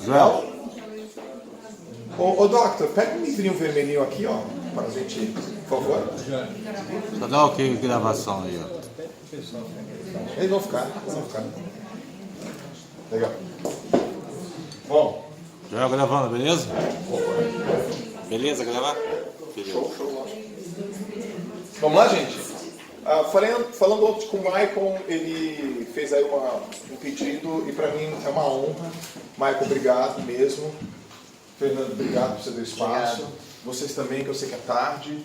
Joel? Ô, Doctor, pega um livrinho vermelhinho aqui, ó, para a gente, por favor. Só dá ok gravação aí, ó. Eles vão ficar, Legal. Bom. Joel gravando, beleza? Beleza, gravar? Beleza. Show. Vamos lá, gente? Falando ontem com o Maicon, ele fez aí um pedido e para mim é uma honra. Maicon, obrigado mesmo. Fernando, obrigado por você ter espaço. Obrigado. Vocês também, que eu sei que é tarde.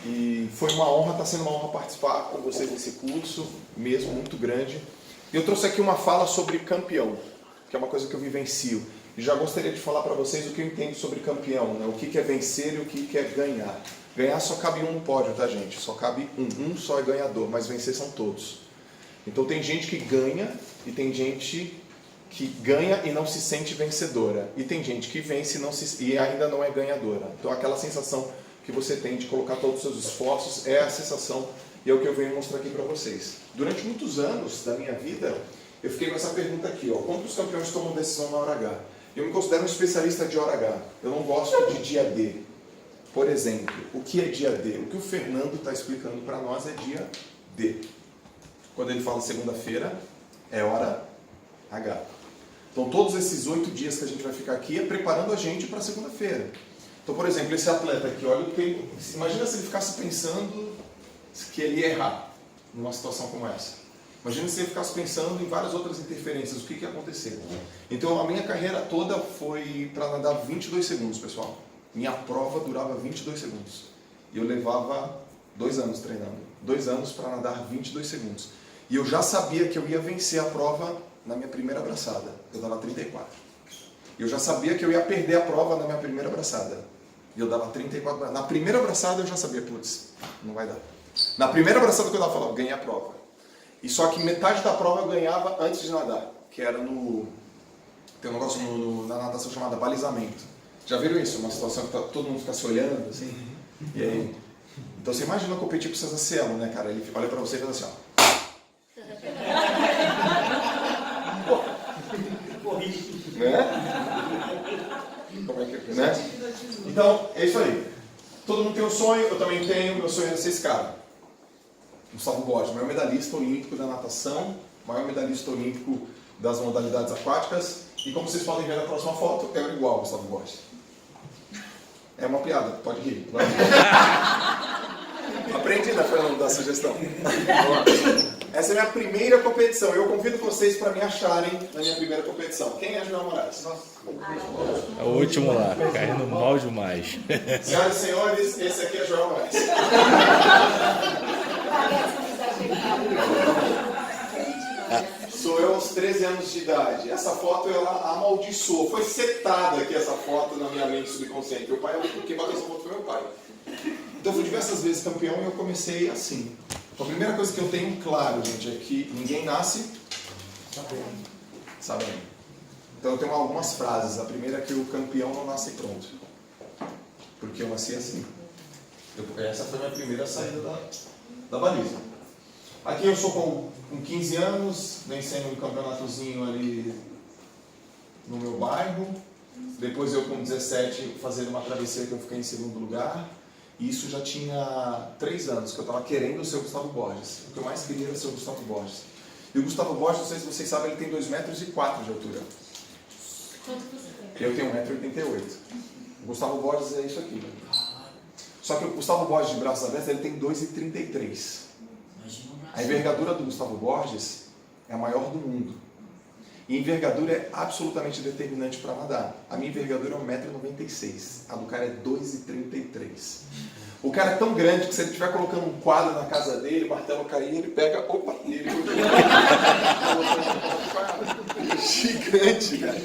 E foi uma honra, está sendo uma honra participar com vocês desse curso, mesmo muito grande. E eu trouxe aqui uma fala sobre campeão, que é uma coisa que eu vivencio. E já gostaria de falar para vocês o que eu entendo sobre campeão, né? O que é vencer e o que é ganhar. Ganhar só cabe um no pódio, tá, gente? Só cabe um só é ganhador, mas vencer são todos. Então tem gente que ganha e tem gente que ganha e não se sente vencedora. E tem gente que vence e ainda não é ganhadora. Então aquela sensação que você tem de colocar todos os seus esforços é a sensação e é o que eu venho mostrar aqui para vocês. Durante muitos anos da minha vida, eu fiquei com essa pergunta aqui, ó. Como os campeões tomam decisão na hora H? Eu me considero um especialista de hora H. Eu não gosto de dia D. Por exemplo, o que é dia D? O que o Fernando está explicando para nós é dia D. Quando ele fala segunda-feira, é hora H. Então todos esses 8 dias que a gente vai ficar aqui é preparando a gente para segunda-feira. Então, por exemplo, esse atleta aqui, olha o tempo. Imagina se ele ficasse pensando que ele ia errar numa situação como essa. Imagina se ele ficasse pensando em várias outras interferências, o que ia acontecer. Então, a minha carreira toda foi para nadar 22 segundos, pessoal. Minha prova durava 22 segundos. E eu levava 2 anos treinando. 2 anos para nadar 22 segundos. E eu já sabia que eu ia vencer a prova na minha primeira braçada. Eu dava 34. E eu já sabia que eu ia perder a prova na minha primeira braçada. E eu dava 34. Na primeira braçada eu já sabia, putz, não vai dar. Na primeira braçada que eu dava, eu falava, ganhei a prova. E só que metade da prova eu ganhava antes de nadar, que era no... Tem um negócio na natação chamado balizamento. Já viram isso? Uma situação que todo mundo fica se olhando, assim. E aí... Então você imagina competir com o César Cielo, né, cara? Ele olha pra você e fala assim, ó. Né? Como é que é? Né? Então, é isso aí. Todo mundo tem um sonho, eu também tenho. Meu sonho é ser esse cara. Gustavo Borges, maior medalhista olímpico da natação, maior medalhista olímpico das modalidades aquáticas. E como vocês podem ver na próxima foto, eu era igual ao Gustavo Borges. É uma piada, pode rir. Aprendi, né, Fernando, da sugestão. Essa é a minha primeira competição. Eu convido vocês para me acharem na minha primeira competição. Quem é Joel Moraes? É o último lá, caindo mal demais. Senhoras e senhores, esse aqui é Joel Moraes. Sou eu aos 13 anos de idade. Essa foto, ela amaldiçoou. Foi setada aqui essa foto na minha mente subconsciente. Meu pai, quem bateu essa foto foi meu pai. Então eu fui diversas vezes campeão e eu comecei assim. A primeira coisa que eu tenho claro, gente, é que ninguém nasce sabendo. Então eu tenho algumas frases. A primeira é que o campeão não nasce pronto. Porque eu nasci assim. Essa foi a minha primeira saída da baliza. Aqui eu sou com 15 anos, vencendo um campeonatozinho ali no meu bairro. Depois eu com 17 fazendo uma travessia que eu fiquei em segundo lugar. E isso já tinha 3 anos que eu estava querendo ser o Gustavo Borges. O que eu mais queria era ser o Gustavo Borges. E o Gustavo Borges, não sei se vocês sabem, ele tem 2,04 metros de altura. Quanto você tem? Eu tenho 1,88 m. O Gustavo Borges é isso aqui. Só que o Gustavo Borges de braços abertos, ele tem 2,33 m. A envergadura do Gustavo Borges é a maior do mundo. E envergadura é absolutamente determinante para nadar. A minha envergadura é 1,96 m. A do cara é 2,33 m. O cara é tão grande que se ele estiver colocando um quadro na casa dele, o martelo cair, ele pega, opa, e ele gigante, cara.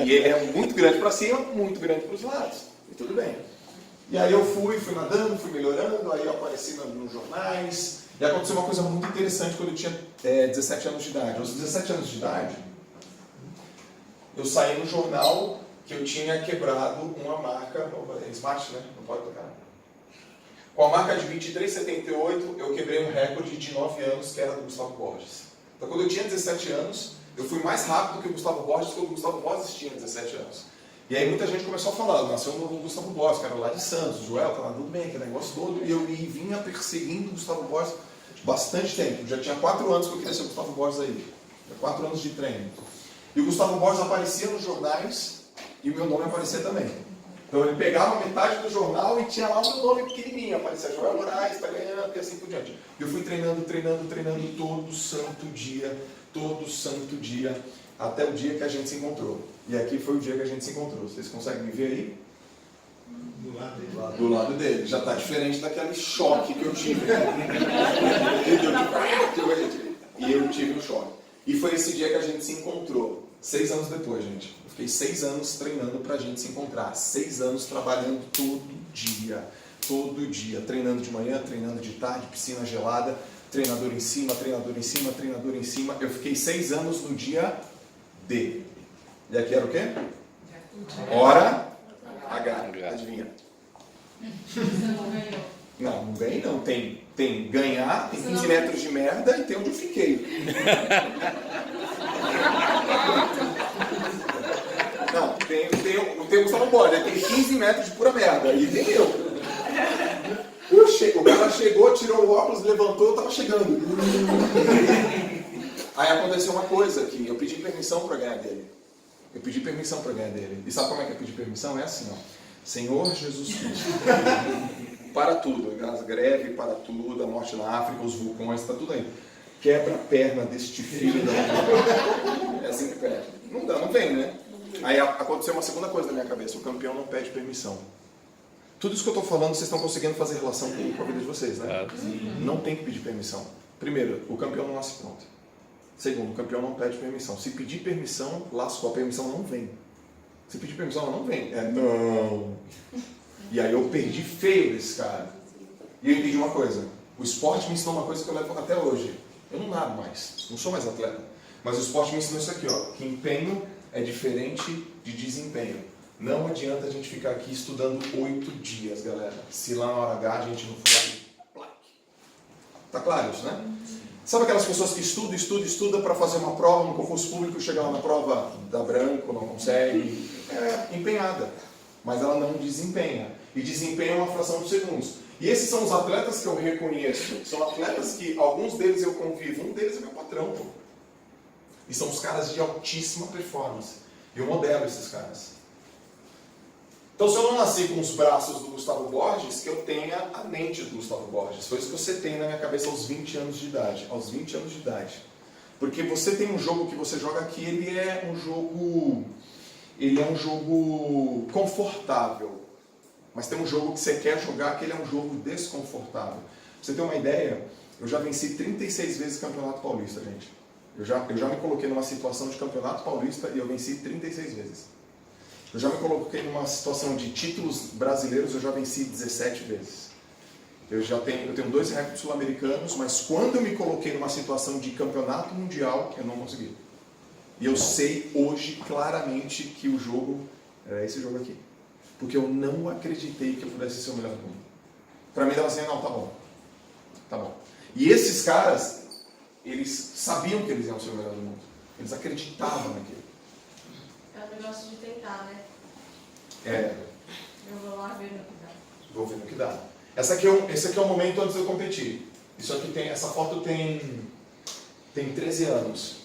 E ele é muito grande para cima, muito grande para os lados. E tudo bem. E aí eu fui nadando, fui melhorando, aí eu apareci nos jornais. E aconteceu uma coisa muito interessante quando eu tinha 17 anos de idade. Aos 17 anos de idade, eu saí no jornal que eu tinha quebrado uma marca, é Smart, né? Não pode tocar. Com a marca de 23,78, eu quebrei um recorde de 9 anos, que era do Gustavo Borges. Então, quando eu tinha 17 anos, Eu fui mais rápido que o Gustavo Borges, porque o Gustavo Borges tinha 17 anos. E aí muita gente começou a falar, nasceu o Gustavo Borges, que era lá de Santos, o Joel, tá tudo bem, aquele negócio todo. E eu vinha perseguindo o Gustavo Borges bastante tempo. Já tinha 4 anos que eu queria ser o Gustavo Borges aí. 4 anos de treino. E o Gustavo Borges aparecia nos jornais e o meu nome aparecia também. Então ele pegava metade do jornal e tinha lá o meu nome pequenininho, aparecia Joel Moraes, está ganhando e assim por diante. E eu fui treinando todo santo dia, até o dia que a gente se encontrou. E aqui foi o dia que a gente se encontrou. Vocês conseguem me ver aí? Do lado dele. Do lado dele. Já está diferente daquele choque que eu tive. E eu tive um choque. E foi esse dia que a gente se encontrou. 6 anos depois, gente. Eu fiquei 6 anos treinando pra gente se encontrar. 6 anos trabalhando todo dia. Todo dia. Treinando de manhã, treinando de tarde, piscina gelada, treinador em cima, treinador em cima, treinador em cima. Eu fiquei 6 anos no dia D. E aqui era o quê? Hora H. Adivinha? Não ganhei não. Tem ganhar, tem 15 metros de merda e tem onde eu fiquei. Não, tem o Gustavo Borges, tem 15 metros de pura merda. E tem eu. O cara chegou, tirou o óculos, levantou, eu tava chegando. Aí aconteceu uma coisa que eu pedi permissão para ganhar dele. E sabe como é que eu pedi permissão? É assim, ó. Senhor Jesus Cristo, para tudo, a greve, para tudo, a morte na África, os vulcões, está tudo aí. Quebra a perna deste filho da mãe. É assim que pede. Não dá, não vem, né? Aí aconteceu uma segunda coisa na minha cabeça, o campeão não pede permissão. Tudo isso que eu estou falando, vocês estão conseguindo fazer relação com a vida de vocês, né? Não tem que pedir permissão. Primeiro, o campeão não nasce pronto. Segundo, o campeão não pede permissão. Se pedir permissão, lascou, a permissão não vem. Se pedir permissão, ela não vem. Não. E aí eu perdi feio desse cara. E eu entendi uma coisa. O esporte me ensinou uma coisa que eu levo até hoje. Eu não nado mais, não sou mais atleta. Mas o esporte me ensinou isso aqui, ó. Que empenho é diferente de desempenho. Não adianta a gente ficar aqui estudando 8 dias, galera. Se lá na hora H a gente não for... Tá claro isso, né? Sabe aquelas pessoas que estudam para fazer uma prova no concurso público, chega lá na prova, dá branco, não consegue? É empenhada, mas ela não desempenha. E desempenha uma fração de segundos. E esses são os atletas que eu reconheço. São atletas que, alguns deles eu convivo, um deles é meu patrão. Pô. E são os caras de altíssima performance. E eu modelo esses caras. Então, se eu não nasci com os braços do Gustavo Borges, que eu tenha a mente do Gustavo Borges. Foi isso que você tem na minha cabeça aos 20 anos de idade. Aos 20 anos de idade. Porque você tem um jogo que você joga aqui, ele é um jogo confortável. Mas tem um jogo que você quer jogar que ele é um jogo desconfortável. Pra você ter uma ideia, eu já venci 36 vezes o Campeonato Paulista, gente. Eu já me coloquei numa situação de Campeonato Paulista e eu venci 36 vezes. Eu já me coloquei numa situação de títulos brasileiros, eu já venci 17 vezes. Eu tenho 2 recordes sul-americanos, mas quando eu me coloquei numa situação de campeonato mundial, eu não consegui. E eu sei hoje claramente que o jogo era esse jogo aqui. Porque eu não acreditei que eu pudesse ser o melhor do mundo. Pra mim, dava assim, não, tá bom. Tá bom. E esses caras, eles sabiam que eles iam ser o melhor do mundo. Eles acreditavam naquilo. É um negócio de tentar, né? É. Eu vou lá ver no que dá. Vou ver no que dá. Esse aqui é o momento antes de eu competir. Essa foto tem 13 anos.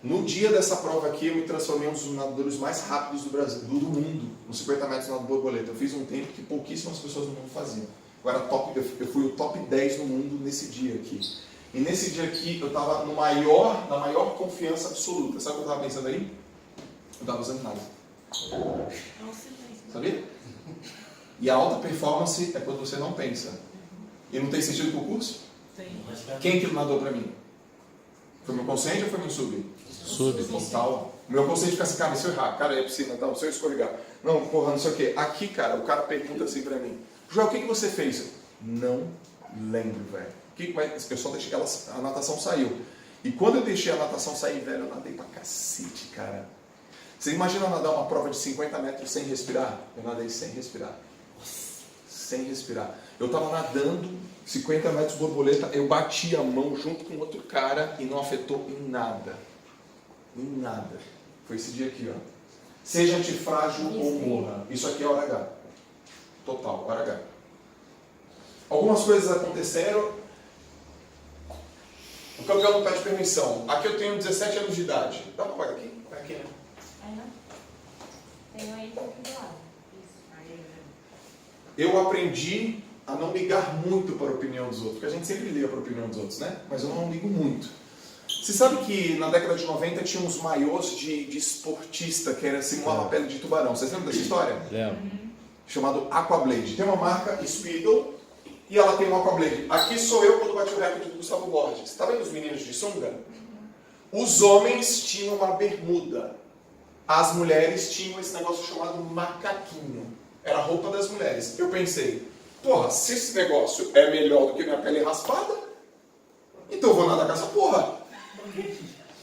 No dia dessa prova aqui, eu me transformei em um dos nadadores mais rápidos do Brasil, do mundo, nos 50 metros na borboleta. Eu fiz um tempo que pouquíssimas pessoas no mundo faziam. Eu fui o top 10 no mundo nesse dia aqui. E nesse dia aqui, eu estava na maior confiança absoluta. Sabe o que eu estava pensando aí? Eu estava usando nada. Sabia? E a alta performance é quando você não pensa. E não tem sentido pro curso? Tem. Quem que nadou pra mim? Foi meu consciente ou foi meu sub? Sub. Total. O meu consciente fica assim, cara, se eu errar, cara, é piscina, tal, se eu escorregar. Não, porra, não sei o quê. Aqui, cara, o cara pergunta assim pra mim, Joel, o que você fez? Não lembro, velho. Eu só deixei a natação saiu. E quando eu deixei a natação sair, velho, eu nadei pra cacete, cara. Você imagina nadar uma prova de 50 metros sem respirar? Eu nadei sem respirar. Sem respirar. Eu estava nadando 50 metros borboleta, eu bati a mão junto com outro cara e não afetou em nada. Em nada. Foi esse dia aqui, ó. Seja antifrágil ou morra. Isso aqui é hora H. Total, hora H. Algumas coisas aconteceram. O campeão não pede permissão. Aqui eu tenho 17 anos de idade. Dá pra pagar aqui? Vai aqui, né? Tem aí do lado. Eu aprendi a não ligar muito para a opinião dos outros. Porque a gente sempre liga para a opinião dos outros, né? Mas eu não ligo muito. Você sabe que na década de 90 tinha uns maiôs de esportista que era simulava a pele de tubarão. Vocês lembram dessa história? Lembro. Chamado Aquablade. Tem uma marca Speedo e ela tem um Aquablade. Aqui sou eu quando bati o recorde do Gustavo Borges. Tá vendo os meninos de sunga? Os homens tinham uma bermuda. As mulheres tinham esse negócio chamado macaquinho. Era a roupa das mulheres. Eu pensei, porra, se esse negócio é melhor do que minha pele raspada, então eu vou nadar com essa porra.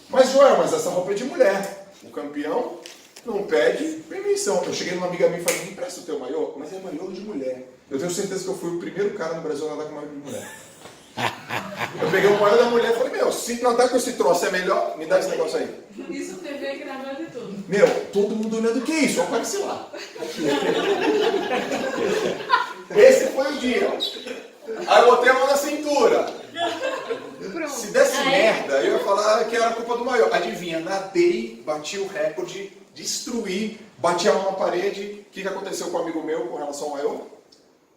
Mas Joel, mas essa roupa é de mulher. O campeão não pede permissão. Eu cheguei numa amiga minha e falei, me empresta o teu maiô? Mas é maiô de mulher. Eu tenho certeza que eu fui o primeiro cara no Brasil a nadar com maiô de mulher. Eu peguei o maiô da mulher e falei, meu, se nadar com esse troço é melhor, me dá esse negócio aí. Isso TV gravando e tudo. Meu, todo mundo olhando, o que é isso? Eu apareci lá. Esse foi o dia. Aí eu botei a mão na cintura. Se desse merda, eu ia falar que era culpa do maiô. Adivinha, nadei, bati o recorde, destruí, bati a mão na parede. O que aconteceu com um amigo meu com relação ao maiô?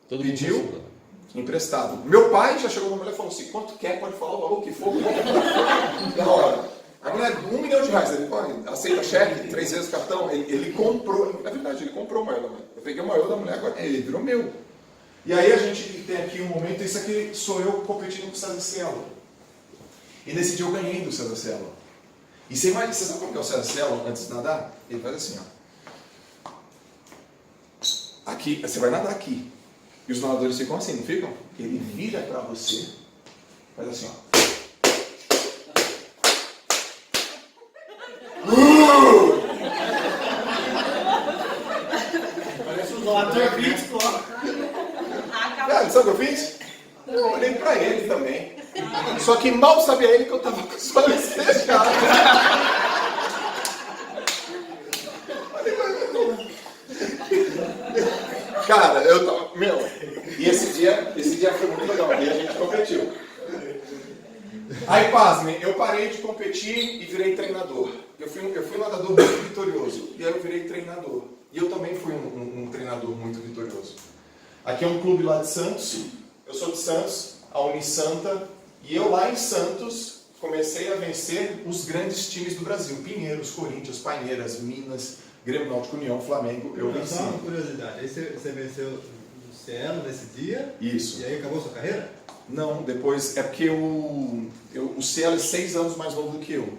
Todo Pediu mundo emprestado. Meu pai já chegou na mulher e falou assim, quanto quer, pode falar o valor que for. Na hora. A mulher, R$1 milhão. Ele pode, aceita cheque, 3 vezes o cartão. Ele comprou, é verdade, ele comprou o maiô da mulher. Eu peguei o maiô da mulher, agora ele virou meu. E aí a gente tem aqui um momento, isso aqui sou eu competindo com o César Cielo. E nesse dia eu ganhei do César Cielo. E você sabe como que é o César Cielo antes de nadar? Ele faz assim, ó. Aqui, você vai nadar aqui. E os nadadores ficam assim, não ficam? Ele vira pra você, faz assim, ó. Parece um ator crítico, ó. Sabe o que eu fiz? Eu olhei pra ele também. Só que mal sabia ele que eu tava com os olhos fechados. Cara, eu tava... Meu, e esse dia foi muito legal. E a gente competiu. Aí, pasmem, eu parei de competir e virei treinador. Eu fui um nadador muito vitorioso. E aí eu virei treinador. E eu também fui um treinador muito vitorioso. Aqui é um clube lá de Santos. Eu sou de Santos, a Unisanta. E eu lá em Santos comecei a vencer os grandes times do Brasil. Pinheiros, Corinthians, Paineiras, Minas, Grêmio Náutico, União, Flamengo. Eu venci. Só uma curiosidade. Aí você venceu o Cielo nesse dia? Isso. E aí acabou sua carreira? Não, depois é porque o Cielo é 6 anos mais novo do que eu.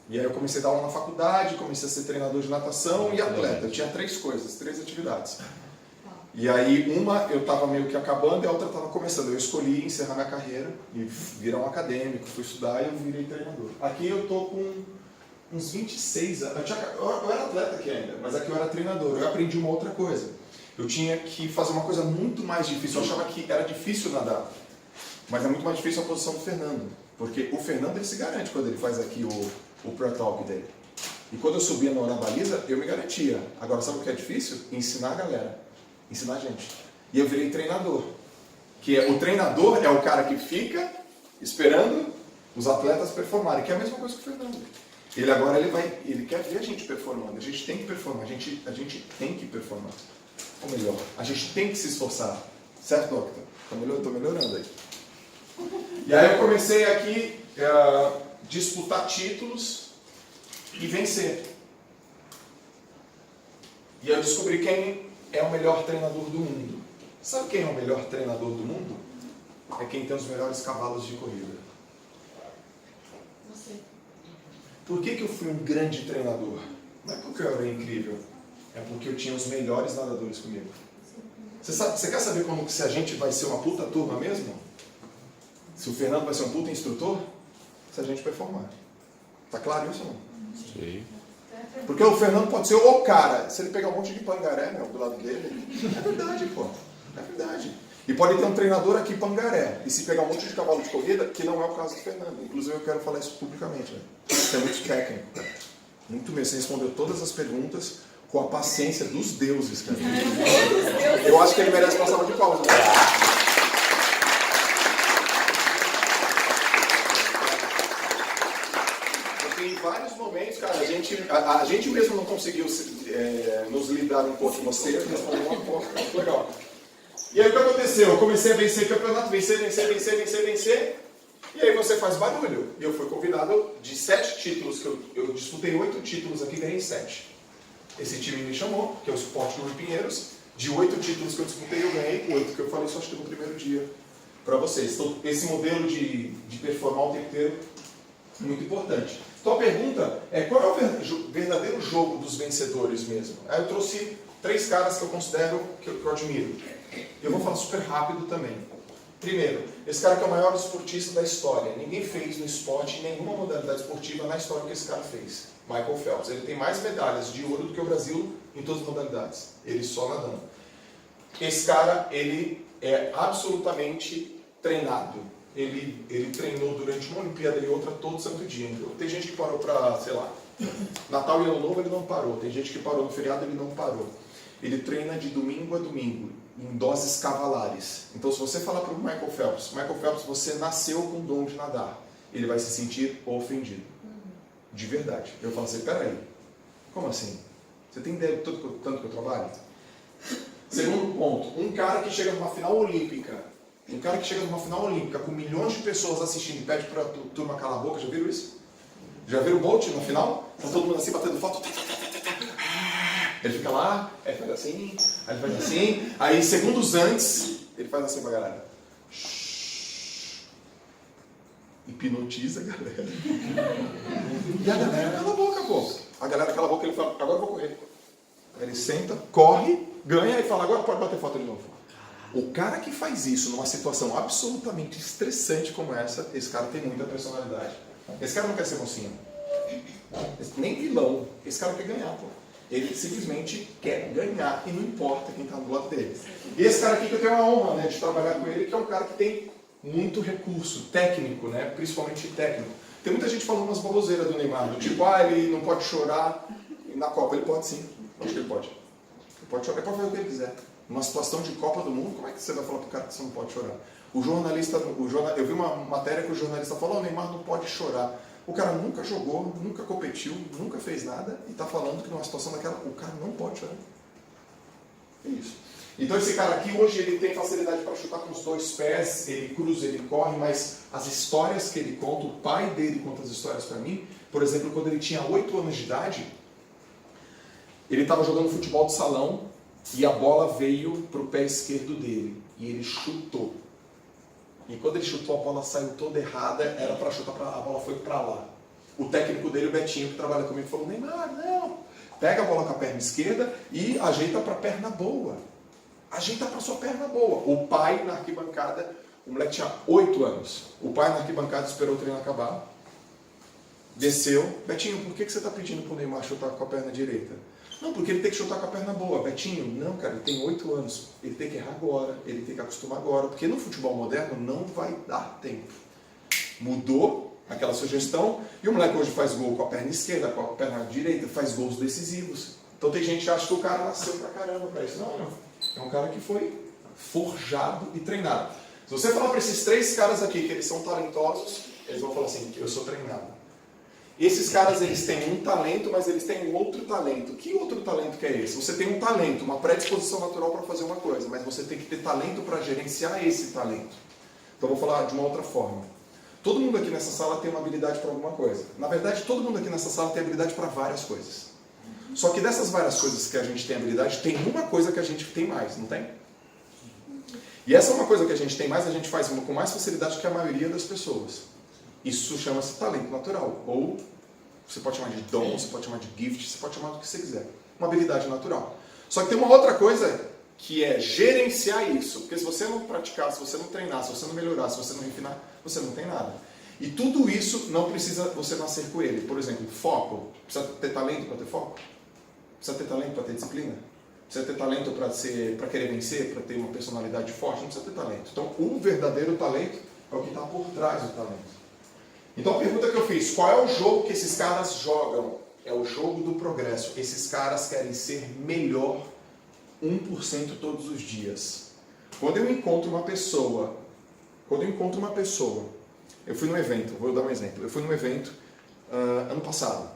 E aí eu comecei a dar aula na faculdade, comecei a ser treinador de natação e atleta. Eu tinha 3 coisas, 3 atividades. E aí uma eu estava meio que acabando e a outra estava começando. Eu escolhi encerrar minha carreira e virar um acadêmico, fui estudar e eu virei treinador. Aqui eu tô com uns 26 anos. Eu era atleta aqui ainda, mas aqui eu era treinador. Eu aprendi uma outra coisa. Eu tinha que fazer uma coisa muito mais difícil. Eu achava que era difícil nadar, mas é muito mais difícil a posição do Fernando. Porque o Fernando ele se garante quando ele faz aqui o pré-talk dele. E quando eu subia na baliza, eu me garantia. Agora, sabe o que é difícil? Ensinar a galera. Ensinar a gente. E eu virei treinador. O treinador é o cara que fica esperando os atletas performarem, que é a mesma coisa que o Fernando. Ele quer ver a gente performando. A gente tem que performar. A gente tem que performar. Ou melhor, a gente tem que se esforçar. Certo, Doctor? Estou melhorando aí. E aí eu comecei aqui a disputar títulos e vencer. E eu descobri quem é o melhor treinador do mundo. Sabe quem é o melhor treinador do mundo? É quem tem os melhores cavalos de corrida. Você. Por que eu fui um grande treinador? Não é porque eu era incrível, é porque eu tinha os melhores nadadores comigo. Você quer saber se a gente vai ser uma puta turma mesmo? Se o Fernando vai ser um puta instrutor? Se a gente performar. Tá claro isso ou não? Sim. Porque o Fernando pode ser o cara. Se ele pegar um monte de pangaré, do lado dele, é verdade, pô. É verdade. E pode ter um treinador aqui pangaré. E se pegar um monte de cavalo de corrida, que não é o caso do Fernando. Inclusive eu quero falar isso publicamente. Né? Isso é muito técnico. Muito mesmo. Você respondeu todas as perguntas com a paciência dos deuses, cara. Eu acho que ele merece uma salva de palmas. Né? Porque em vários momentos, cara, a gente mesmo não conseguiu nos lidar um pouco com você, respondeu uma porta. Muito legal. E aí o que aconteceu? Eu comecei a vencer campeonato, vencer. E aí você faz barulho. E eu fui convidado de 7 títulos, que eu disputei 8 títulos aqui e ganhei 7. Esse time me chamou, que é o Sport Clube Pinheiros. De 8 títulos que eu disputei, eu ganhei 8, que eu falei só acho que no primeiro dia para vocês. Então, esse modelo de performar o tempo inteiro é muito importante. Então a pergunta é, qual é o verdadeiro jogo dos vencedores mesmo? Aí eu trouxe 3 caras que eu considero, que eu admiro. Eu vou falar super rápido também. Primeiro, esse cara que é o maior esportista da história. Ninguém fez no esporte, nenhuma modalidade esportiva na história que esse cara fez. Michael Phelps. Ele tem mais medalhas de ouro do que o Brasil em todas as modalidades. Ele só nadando. Esse cara, ele é absolutamente treinado. Ele treinou durante uma Olimpíada e outra todo santo dia. Então, tem gente que parou para, sei lá, Natal e Ano Novo ele não parou. Tem gente que parou no feriado ele não parou. Ele treina de domingo a domingo, em doses cavalares. Então, se você falar para o Michael Phelps, você nasceu com o dom de nadar, ele vai se sentir ofendido. De verdade. Eu falo assim, peraí, como assim? Você tem ideia do tanto que eu trabalho? Segundo ponto, um cara que chega numa final olímpica, com milhões de pessoas assistindo e pede para a turma calar a boca, já viram isso? Já viram o Bolt na final? Tá todo mundo assim, batendo foto. Ele fica lá, aí faz assim, aí segundos antes, ele faz assim pra galera. Hipnotiza a galera. E a galera cala a boca, pô. A galera cala a boca, ele fala, agora eu vou correr. Aí ele senta, corre, ganha e fala, agora pode bater foto de novo. O cara que faz isso numa situação absolutamente estressante como essa, esse cara tem muita personalidade. Esse cara não quer ser mocinho. Nem vilão. Esse cara quer ganhar, pô. Ele simplesmente quer ganhar e não importa quem está do lado dele. E esse cara aqui que eu tenho a honra, né, de trabalhar com ele, que é um cara que tem muito recurso técnico, né, principalmente técnico. Tem muita gente falando umas baboseiras do Neymar, do tipo, ele não pode chorar na Copa. Ele pode sim, acho que ele pode. Ele pode chorar, ele pode fazer o que ele quiser. Numa situação de Copa do Mundo, como é que você vai falar para o cara que você não pode chorar? Eu vi uma matéria que o jornalista falou, o Neymar não pode chorar. O cara nunca jogou, nunca competiu, nunca fez nada e está falando que numa situação daquela, o cara não pode chorar. É isso. Então esse cara aqui hoje ele tem facilidade para chutar com os 2 pés, ele cruza, ele corre, mas as histórias que ele conta, o pai dele conta as histórias para mim. Por exemplo, quando ele tinha 8 anos de idade, ele estava jogando futebol de salão e a bola veio para o pé esquerdo dele e ele chutou. E quando ele chutou, a bola saiu toda errada, era para chutar, a bola foi para lá. O técnico dele, o Betinho, que trabalha comigo, falou, Neymar, não, pega a bola com a perna esquerda e ajeita para a perna boa. Ajeita para a sua perna boa. O pai na arquibancada, o moleque tinha 8 anos, o pai na arquibancada esperou o treino acabar, desceu, Betinho, por que você está pedindo para o Neymar chutar com a perna direita? Não, porque ele tem que chutar com a perna boa. Betinho, não, cara, ele tem 8 anos. Ele tem que errar agora, ele tem que acostumar agora. Porque no futebol moderno não vai dar tempo. Mudou aquela sugestão e o moleque hoje faz gol com a perna esquerda, com a perna direita, faz gols decisivos. Então tem gente que acha que o cara nasceu pra caramba pra isso. Não, não. É um cara que foi forjado e treinado. Se você falar para esses 3 caras aqui que eles são talentosos, eles vão falar assim, que eu sou treinado. Esses caras, eles têm um talento, mas eles têm um outro talento. Que outro talento que é esse? Você tem um talento, uma predisposição natural para fazer uma coisa, mas você tem que ter talento para gerenciar esse talento. Então, eu vou falar de uma outra forma. Todo mundo aqui nessa sala tem uma habilidade para alguma coisa. Na verdade, todo mundo aqui nessa sala tem habilidade para várias coisas. Só que dessas várias coisas que a gente tem habilidade, tem uma coisa que a gente tem mais, não tem? E essa é uma coisa que a gente tem mais, a gente faz com mais facilidade que a maioria das pessoas. Isso chama-se talento natural, ou você pode chamar de dom, você pode chamar de gift, você pode chamar do que você quiser. Uma habilidade natural. Só que tem uma outra coisa que é gerenciar isso. Porque se você não praticar, se você não treinar, se você não melhorar, se você não refinar, você não tem nada. E tudo isso não precisa você nascer com ele. Por exemplo, foco. Precisa ter talento para ter foco? Precisa ter talento para ter disciplina? Precisa ter talento para querer vencer, para ter uma personalidade forte? Não precisa ter talento. Então, o verdadeiro talento é o que está por trás do talento. Então a pergunta que eu fiz, qual é o jogo que esses caras jogam? É o jogo do progresso. Esses caras querem ser melhor 1% todos os dias. Quando eu encontro uma pessoa, eu fui num evento, vou dar um exemplo, eu fui num evento ano passado,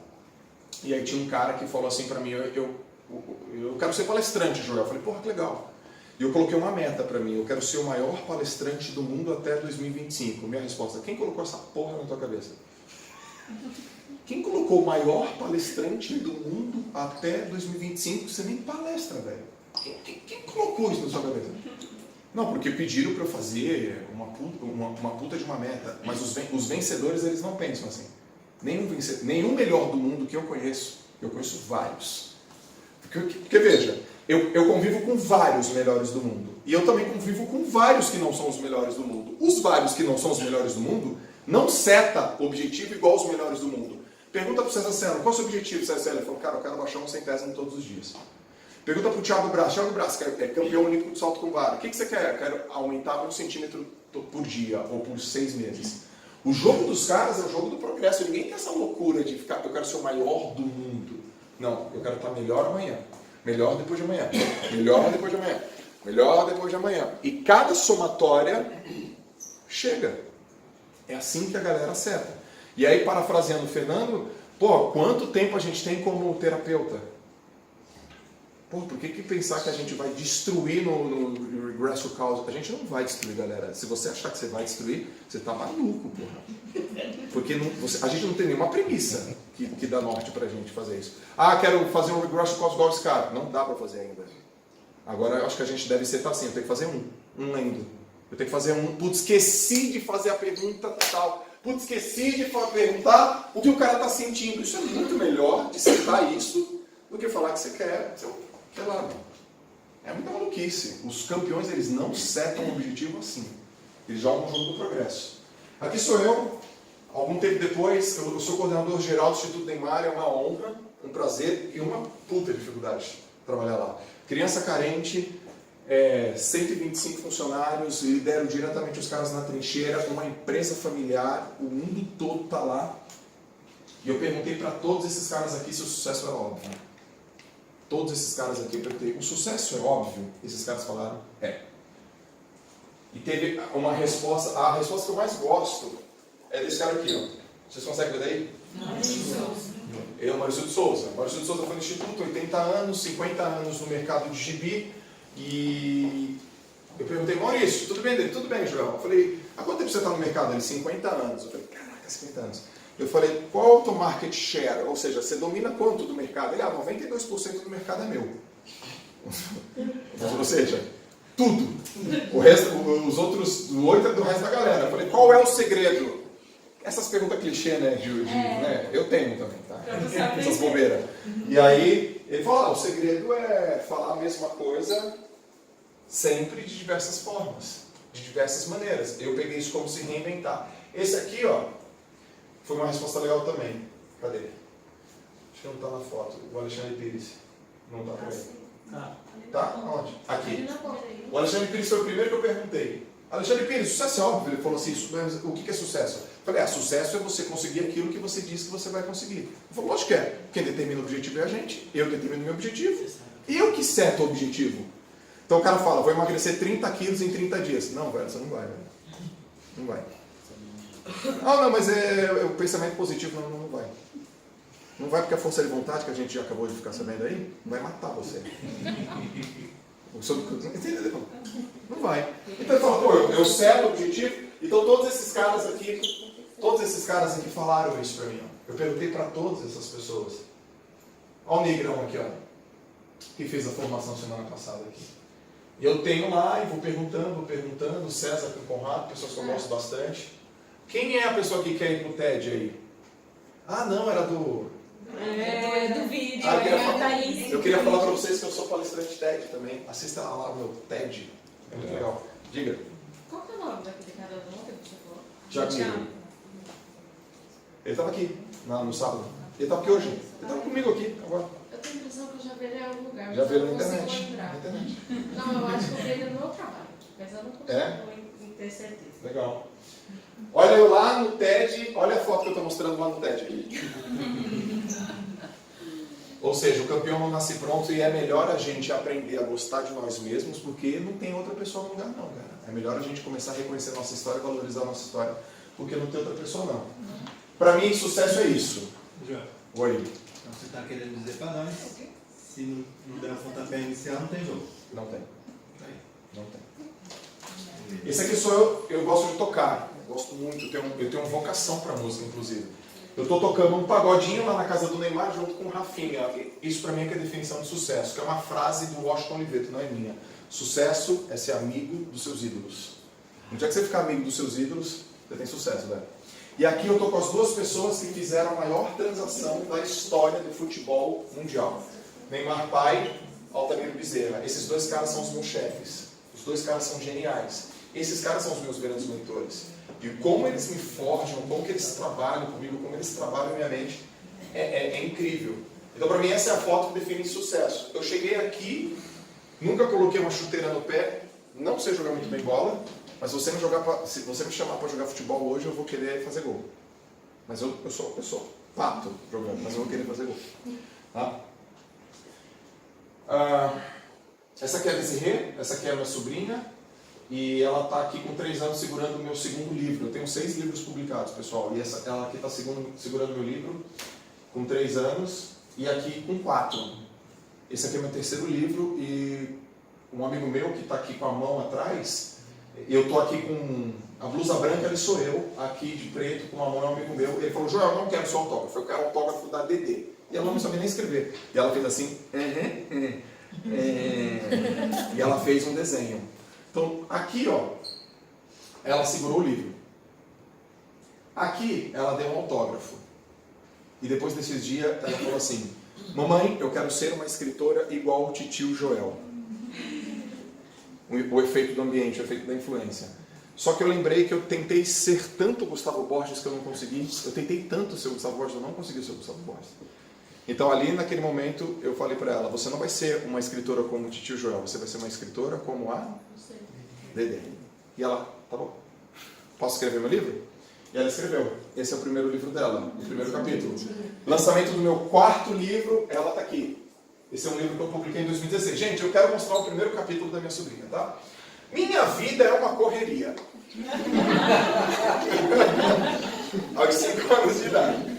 e aí tinha um cara que falou assim pra mim, eu quero ser palestrante, Joel. Eu falei, porra, que legal. E eu coloquei uma meta pra mim, eu quero ser o maior palestrante do mundo até 2025. Minha resposta, quem colocou essa porra na tua cabeça? Quem colocou o maior palestrante do mundo até 2025? Você nem palestra, velho. Quem colocou isso na sua cabeça? Não, porque pediram para eu fazer uma puta de uma meta. Mas os vencedores, eles não pensam assim. Nenhum melhor do mundo que eu conheço vários. Porque veja, eu convivo com vários melhores do mundo. E eu também convivo com vários que não são os melhores do mundo. Os vários que não são os melhores do mundo não seta objetivo igual aos melhores do mundo. Pergunta para o César Sena, qual é o seu objetivo, César Sena? Ele falou, cara, eu quero baixar um centésimo todos os dias. Pergunta para o Thiago Braz, é campeão olímpico de salto com vara. O que você quer? Eu quero aumentar 1 centímetro por dia ou por 6 meses. O jogo dos caras é o jogo do progresso. Ninguém tem essa loucura de ficar, eu quero ser o maior do mundo. Não, eu quero estar melhor amanhã. Melhor depois de amanhã. Melhor depois de amanhã. Melhor depois de amanhã. E cada somatória chega. É assim que a galera acerta. E aí, parafraseando o Fernando, pô, quanto tempo a gente tem como terapeuta? Pô, por que pensar que a gente vai destruir no Regresso Cause? A gente não vai destruir, galera. Se você achar que você vai destruir, você tá maluco, porra. Porque a gente não tem nenhuma premissa que dá norte pra gente fazer isso. Ah, quero fazer um Regresso Cause igual esse cara. Não dá pra fazer ainda. Agora, eu acho que a gente deve ser assim, eu tenho que fazer um lendo. Eu tenho que fazer putz, esqueci de fazer a pergunta tal. Putz, esqueci de perguntar o que o cara está sentindo. Isso é muito melhor de citar isso do que falar que você quer, sei lá. É muita maluquice. Os campeões, eles não setam o objetivo assim. Eles jogam o jogo do progresso. Aqui sou eu, algum tempo depois, eu sou coordenador geral do Instituto Neymar, é uma honra, um prazer e uma puta dificuldade trabalhar lá. Criança carente, 125 funcionários, lidero diretamente os caras na trincheira, uma empresa familiar, o mundo todo está lá. E eu perguntei para todos esses caras aqui se o sucesso era óbvio. Todos esses caras aqui eu perguntei, o sucesso é óbvio? Esses caras falaram, é. E teve uma resposta, a resposta que eu mais gosto é desse cara aqui, ó. Vocês conseguem ver daí? Ele é o Maurício de Souza. Maurício de Souza foi no Instituto, 80 anos, 50 anos no mercado de gibi. E eu perguntei, Maurício, tudo bem dele? Tudo bem, Joel. Eu falei, há quanto tempo você está no mercado? Ele, 50 anos. Eu falei, caraca, 50 anos. Eu falei, qual é o teu market share? Ou seja, você domina quanto do mercado? Ele, 92% do mercado é meu. Ou seja, tudo. O resto, os outros 8% é do resto da galera. Eu falei, qual é o segredo? Essas perguntas clichê, né? Né? Eu tenho também, tá? Essas bobeiras. E aí, ele falou, o segredo é falar a mesma coisa sempre de diversas formas, de diversas maneiras. Eu peguei isso como se reinventar. Esse aqui, ó, foi uma resposta legal também. Cadê? Acho que não está na foto. O Alexandre Pires. Não está por aí. Tá? Onde? Aqui. O Alexandre Pires foi o primeiro que eu perguntei. Alexandre Pires, sucesso é óbvio. Ele falou assim, o que é sucesso? Eu falei, sucesso é você conseguir aquilo que você diz que você vai conseguir. Ele falou, lógico que é. Quem determina o objetivo é a gente. Eu determino o meu objetivo. Eu que seto o objetivo. Então o cara fala, vou emagrecer 30 quilos em 30 dias. Não, velho, você não vai, velho. Não vai. Não, mas o pensamento positivo, não vai. Não vai porque a força de vontade, que a gente já acabou de ficar sabendo aí, vai matar você. Entendeu? Não vai. Então ele fala, pô, eu seto o objetivo. Então todos esses caras aqui falaram isso pra mim. Ó. Eu perguntei pra todas essas pessoas. Olha o negrão aqui, ó, que fez a formação semana passada aqui. E eu tenho lá e vou perguntando, César com Conrado, pessoas que eu gosto bastante. Quem é a pessoa que quer ir pro TED aí? Não, era do... do vídeo. Eu queria falar para vocês que eu sou palestrante TED também. Assista lá o meu TED. É muito legal. Diga. Qual que é o nome daquele cara do ontem que você falou? Tiago. Ele estava aqui no sábado. Ele estava aqui hoje. Ele estava comigo aqui agora. Eu tenho a impressão que eu já vi ele em algum lugar. Já vi ele na internet. Não, eu acho que eu vi ele no meu trabalho. Mas eu não consigo ter certeza. Legal. Olha eu lá no TED. Olha a foto que eu estou mostrando lá no TED. Ou seja, o campeão não nasce pronto e é melhor a gente aprender a gostar de nós mesmos, porque não tem outra pessoa no lugar não, cara. É melhor a gente começar a reconhecer a nossa história, valorizar a nossa história, porque não tem outra pessoa não. Para mim, sucesso é isso. João, Oi. então você está querendo dizer para nós, se não der o pontapé inicial, não tem jogo. Não tem. Tá aí. Não tem. Esse aqui sou eu gosto de tocar. Eu gosto muito, eu tenho vocação para música, inclusive. Eu estou tocando um pagodinho lá na casa do Neymar junto com o Rafinha. Isso para mim é que é a definição de sucesso, que é uma frase do Washington Oliveto, não é minha. Sucesso é ser amigo dos seus ídolos. No dia que você ficar amigo dos seus ídolos, você tem sucesso, velho. E aqui eu estou com as duas pessoas que fizeram a maior transação da história do futebol mundial. Neymar pai, Altamiro Bezerra. Esses dois caras são os meus chefes. Os dois caras são geniais. Esses caras são os meus grandes mentores. E como eles me forjam, como que eles trabalham comigo, como eles trabalham a minha mente, é incrível. Então, para mim, essa é a foto que define sucesso. Eu cheguei aqui, nunca coloquei uma chuteira no pé, não sei jogar muito bem bola, mas se você me chamar para jogar futebol hoje, eu vou querer fazer gol. Mas eu sou pato jogando, mas eu vou querer fazer gol. Tá? Essa aqui é a Desirê, essa aqui é a minha sobrinha. E ela está aqui com 3 anos segurando o meu segundo livro. Eu tenho 6 livros publicados, pessoal. E ela aqui está segurando o meu livro com 3 anos e aqui com 4. Esse aqui é meu 3º livro e um amigo meu que está aqui com a mão atrás, eu estou aqui com a blusa branca, ele sou eu, aqui de preto, com uma mão, é um amigo meu. Ele falou, Joel, eu não quero seu autógrafo, eu quero o autógrafo da Dedê. E ela não sabia nem escrever. E ela fez assim, e ela fez um desenho. Então, aqui, ó, ela segurou o livro. Aqui, ela deu um autógrafo. E depois desses dias, ela falou assim, mamãe, eu quero ser uma escritora igual o titio Joel. O efeito do ambiente, o efeito da influência. Só que eu lembrei que eu tentei ser tanto Gustavo Borges que eu não consegui. Eu tentei tanto ser o Gustavo Borges, eu não consegui ser o Gustavo Borges. Então, ali naquele momento, eu falei para ela, você não vai ser uma escritora como o titio Joel, você vai ser uma escritora como a Dedê. E ela, tá bom, posso escrever meu livro? E ela escreveu. Esse é o primeiro livro dela, o primeiro capítulo. Lançamento do meu 4º livro, ela está aqui. Esse é um livro que eu publiquei em 2016. Gente, eu quero mostrar o primeiro capítulo da minha sobrinha, tá? Minha vida é uma correria. Aos 5 anos de idade.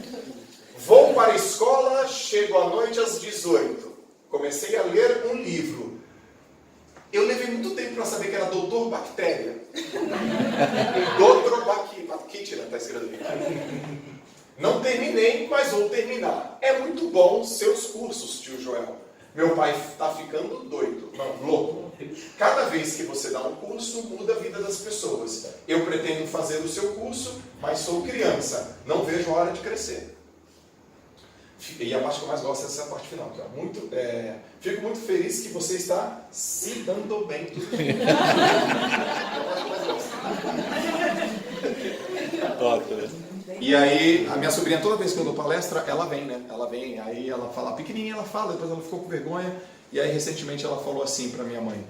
Vou para a escola, chego à noite às 18. Comecei a ler um livro. Eu levei muito tempo para saber que era Doutor Bactéria. Doutor Bactéria, está escrito aqui. Não terminei, mas vou terminar. É muito bom seus cursos, tio Joel. Meu pai está ficando doido, não, louco. Cada vez que você dá um curso, muda a vida das pessoas. Eu pretendo fazer o seu curso, mas sou criança. Não vejo a hora de crescer. E a parte que eu mais gosto é essa parte final. Que é fico muito feliz que você está se dando bem. É a parte que eu mais gosto. E aí, a minha sobrinha, toda vez que eu dou palestra, ela vem, né? Ela vem, aí ela fala, pequenininha ela fala, depois ela ficou com vergonha. E aí, recentemente, ela falou assim para minha mãe,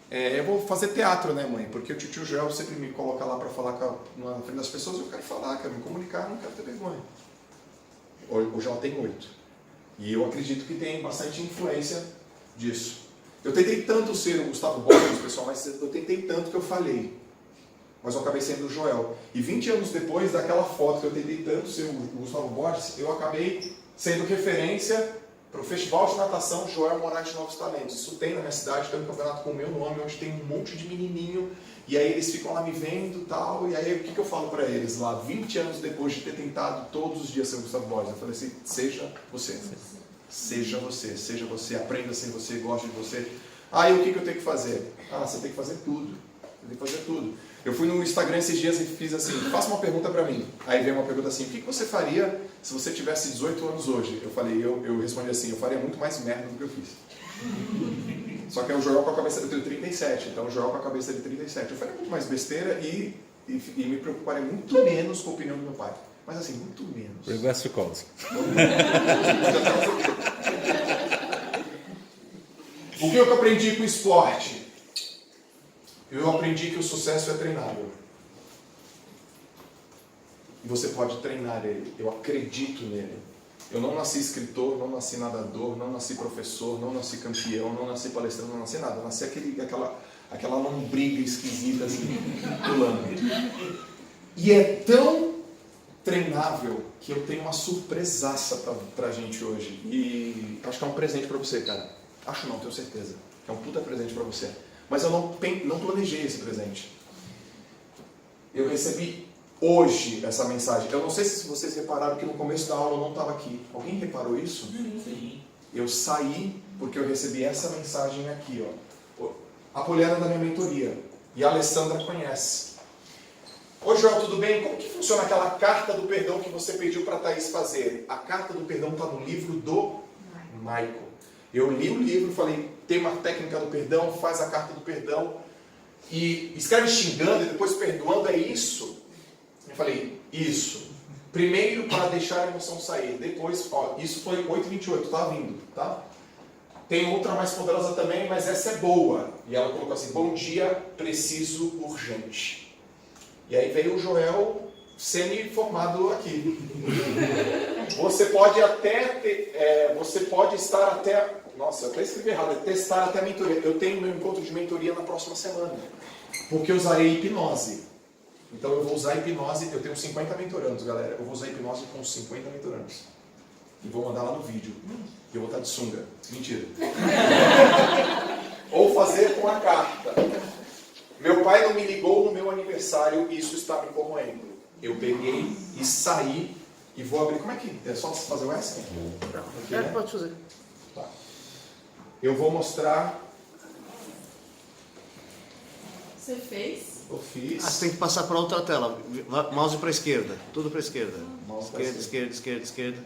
eu vou fazer teatro, né, mãe? Porque o tio Joel sempre me coloca lá para falar na frente das pessoas, eu quero falar, quero me comunicar, não quero ter vergonha. Hoje ela tem 8. E eu acredito que tem bastante influência disso. Eu tentei tanto ser o Gustavo Borges, pessoal, mas eu tentei tanto que eu falhei. Mas eu acabei sendo o Joel. E 20 anos depois daquela foto que eu tentei tanto ser o Gustavo Borges, eu acabei sendo referência para o Festival de Natação Joel Moraes de Novos Talentos. Isso tem na minha cidade, tem um campeonato com o meu nome, onde tem um monte de menininho. E aí eles ficam lá me vendo e tal. E aí o que eu falo para eles lá, 20 anos depois de ter tentado todos os dias ser o Gustavo Borges? Eu falei assim, seja você. Seja você, seja você, aprenda a ser você, goste de você. Aí o que eu tenho que fazer? Você tem que fazer tudo. Você tem que fazer tudo. Eu fui no Instagram esses dias e fiz assim, faça uma pergunta para mim. Aí veio uma pergunta assim, o que você faria se você tivesse 18 anos hoje? Eu falei, eu respondi assim, eu faria muito mais merda do que eu fiz. Só que é o Joel com a cabeça, eu tenho 37, então o Joel com a cabeça de 37. Eu faria muito mais besteira e me preocuparia muito menos com a opinião do meu pai. Mas assim, muito menos. Reverse calls. O que eu aprendi com o esporte? Eu aprendi que o sucesso é treinável. E você pode treinar ele. Eu acredito nele. Eu não nasci escritor, não nasci nadador, não nasci professor, não nasci campeão, não nasci palestrante, não nasci nada. Eu nasci aquela lombriga esquisita assim, pulando. E é tão treinável que eu tenho uma surpresaça pra gente hoje. E acho que é um presente pra você, cara. Acho não, tenho certeza. É um puta presente pra você. Mas eu não planejei esse presente. Eu recebi hoje essa mensagem. Eu não sei se vocês repararam que no começo da aula eu não estava aqui. Alguém reparou isso? Sim. Eu saí porque eu recebi essa mensagem aqui, ó. A Poliana é da minha mentoria. E a Alessandra conhece. Oi, Joel, tudo bem? Como que funciona aquela carta do perdão que você pediu para a Thaís fazer? A carta do perdão está no livro do Michael. Eu li o livro, falei, tem uma técnica do perdão, faz a carta do perdão. E escreve xingando e depois perdoando, é isso? Eu falei, isso. Primeiro para deixar a emoção sair. Depois, ó, isso foi 8h28, tá vindo, tá? Tem outra mais poderosa também, mas essa é boa. E ela colocou assim, bom dia, preciso, urgente. E aí veio o Joel semi-formado aqui. Você pode até você pode estar até, nossa, eu até escrevi errado, é testar até a mentoria. Eu tenho meu encontro de mentoria na próxima semana, porque eu usarei hipnose. Então eu vou usar hipnose, eu tenho 50 mentorandos, galera. Eu vou usar hipnose com 50 mentorandos. E vou mandar lá no vídeo. E eu vou estar de sunga. Mentira. Ou fazer com a carta. Meu pai não me ligou no meu aniversário e isso está me corroendo. Eu peguei e saí e vou abrir. Como é que é? Só fazer o S? Aqui, né? Pode fazer. Tá. Eu vou mostrar. Você fez? Eu fiz. Ah, você tem que passar para outra tela. Mouse para a esquerda. Tudo para a esquerda. Mouse pra Esquerda.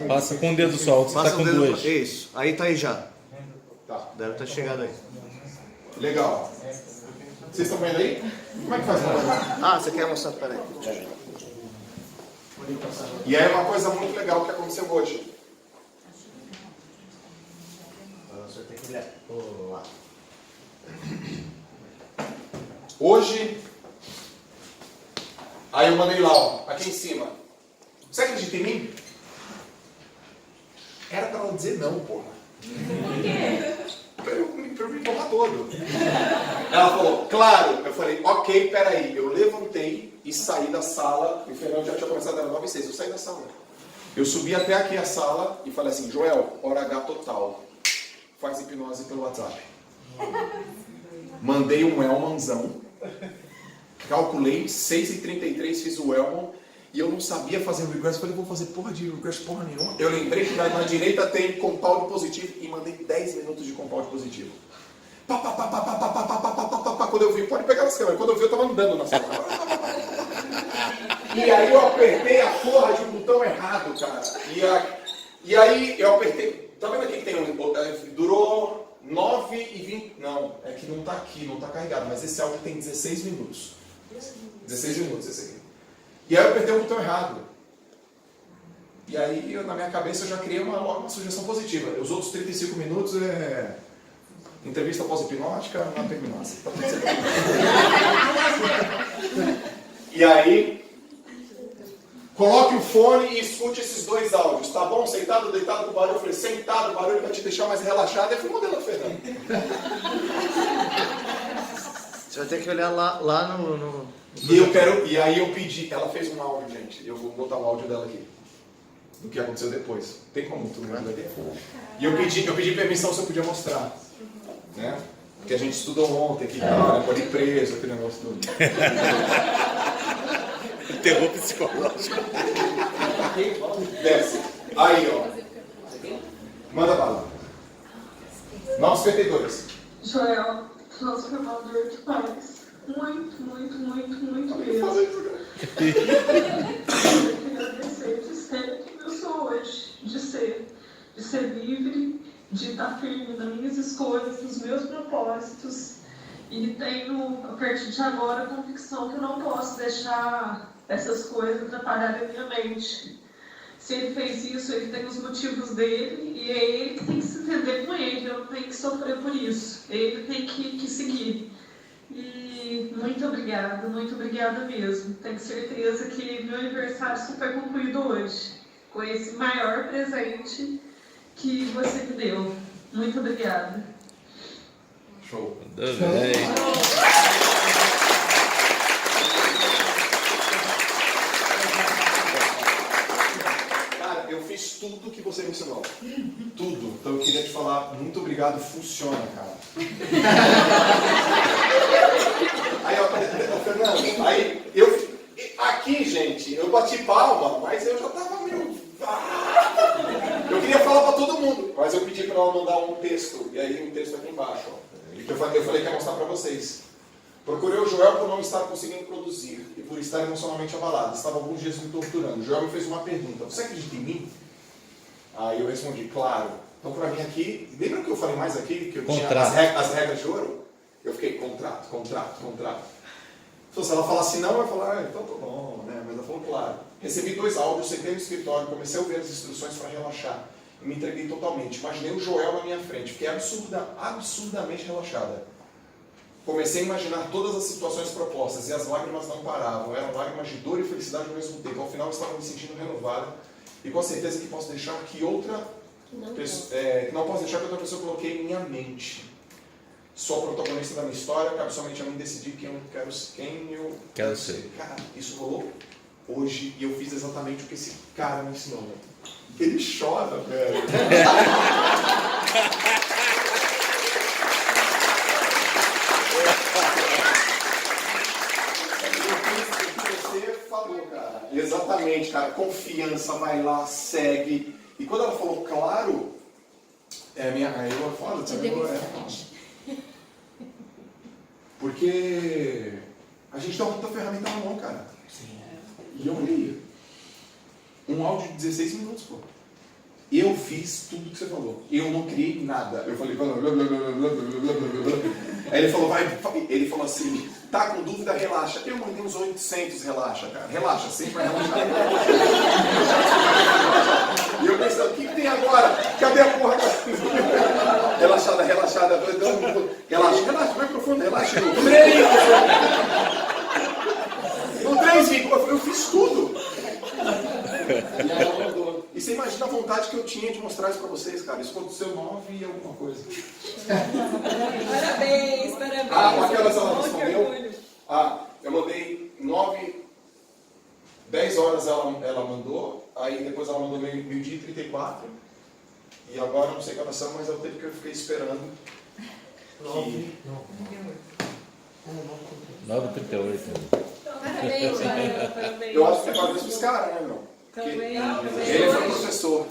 Passa com o dedo só, você Passa tá com o dedo. duas. Isso. Aí tá aí já. Tá. Deve estar chegado aí. Legal. Vocês estão vendo aí? Como é que faz? Ah, você quer mostrar? Peraí. E aí uma coisa muito legal que aconteceu hoje. Você tem que olhar lá. Hoje, aí eu mandei lá, ó, aqui em cima. Você acredita em mim? Era pra ela dizer não, porra. Por quê? Pra eu me empurrar todo. Ela falou, claro. Eu falei, ok, peraí. Eu levantei e saí da sala. E o Fernando já tinha começado, era 9h06. Eu saí da sala. Eu subi até aqui a sala e falei assim, Joel, hora H total. Faz hipnose pelo WhatsApp. Mandei um Elmanzão. Calculei, 6h33 fiz o Elman. E eu não sabia fazer o regress. Falei, vou fazer porra de regress porra nenhuma. Eu lembrei que na direita tem compound positivo. E mandei 10 minutos de compound positivo. Quando eu vi, pode pegar nas câmeras. Quando eu vi, eu tava andando na sala. E aí eu apertei a porra de um botão errado, cara. E aí eu apertei. Tá vendo aqui que tem um. Durou 9h20. Não, é que não tá aqui, não tá carregado. Mas esse áudio tem 16 minutos. 16 minutos esse aqui. E aí eu apertei o botão errado. E aí, na minha cabeça, eu já criei uma sugestão positiva. Os outros 35 minutos é entrevista pós-hipnótica na hipnose. E aí, coloque o fone e escute esses dois áudios. Tá bom? Sentado, deitado com barulho. Eu falei, sentado, barulho vai te deixar mais relaxado. Eu fui modelando, Fernando. Você vai ter que olhar lá no... E aí eu pedi, ela fez um áudio, gente. Eu vou botar o áudio dela aqui. Do que aconteceu depois. Tem como tu me mandar aqui? E eu pedi permissão se eu podia mostrar. Né? Porque a gente estudou ontem aqui, cara, pode ir preso, aquele negócio todo. Terror psicológico. Desce. Aí, ó. Manda bala. 9h52. Joel, transformador de paz. Muito mesmo. Eu queria agradecer de ser quem eu sou hoje. De ser livre, de estar firme nas minhas escolhas, nos meus propósitos. E tenho, a partir de agora, a convicção que eu não posso deixar essas coisas atrapalharem a minha mente. Se ele fez isso, ele tem os motivos dele e é ele que tem que se entender com ele. Eu não tenho que sofrer por isso. Ele tem que seguir. E muito obrigada mesmo. Tenho certeza que meu aniversário super concluído hoje. Foi esse maior presente que você me deu. Muito obrigada. Show. Tudo bem. Cara, eu fiz tudo que você me ensinou. Tudo. Então eu queria te falar, muito obrigado, funciona, cara. Aí, ó, Fernando, aí eu. Aqui, gente, eu bati palma, mas eu já tava meio. Eu queria falar pra todo mundo, mas eu pedi pra ela mandar um texto. E aí um texto aqui embaixo, ó. Eu falei que ia mostrar pra vocês. Procurei o Joel por não estar conseguindo produzir e por estar emocionalmente abalado. Estava alguns dias me torturando. O Joel me fez uma pergunta: você acredita em mim? Aí eu respondi: claro. Então pra mim aqui, lembra que eu falei mais aqui, que eu tinha as regras de ouro? Eu fiquei contrato. Então, se ela falasse não, eu ia falar, então tá bom, né? Mas ela falou claro. Recebi 2 áudios, sentei no escritório, comecei a ouvir as instruções para relaxar. E me entreguei totalmente. Imaginei o Joel na minha frente. Fiquei absurdamente relaxada. Comecei a imaginar todas as situações propostas e as lágrimas não paravam. Eram lágrimas de dor e felicidade ao mesmo tempo. Ao final, eu estava me sentindo renovada e com a certeza que posso deixar que outra não posso deixar que outra pessoa coloquei em minha mente. Sou a protagonista da minha história, cabe somente a mim decidir quem eu quero ser. Cara, isso rolou hoje e eu fiz exatamente o que esse cara me ensinou. Ele chora, velho. Você falou, cara. Exatamente, cara. Confiança, vai lá, segue. E quando ela falou claro, eu falo também. Porque a gente dá muita ferramenta na mão, cara. Sim. E eu li. Um áudio de 16 minutos, pô. Eu fiz tudo que você falou. Eu não criei nada. Eu falei, blá, blá, blá, blá, blá, blá, blá. Aí ele falou assim, tá com dúvida, relaxa. Eu mandei uns 800, relaxa, cara. Relaxa, sempre vai relaxar. E eu pensando, o que tem agora? Cadê a porra? Relaxada. Relaxa, vai profundo, relaxa. No 3, eu fiz tudo. E ela mandou. E você imagina a vontade que eu tinha de mostrar isso pra vocês, cara. Isso aconteceu 9 e alguma coisa. Parabéns. Aquelas ela respondeu. Eu mandei 10 horas ela mandou. Aí depois ela mandou meio-dia e 34. E agora não sei que horas são, mas é o tempo que eu fiquei esperando. 9h38. Parabéns, Joel. Parabéns. Eu acho que é parabéns pros caras, né, meu? Também. Ele foi professor.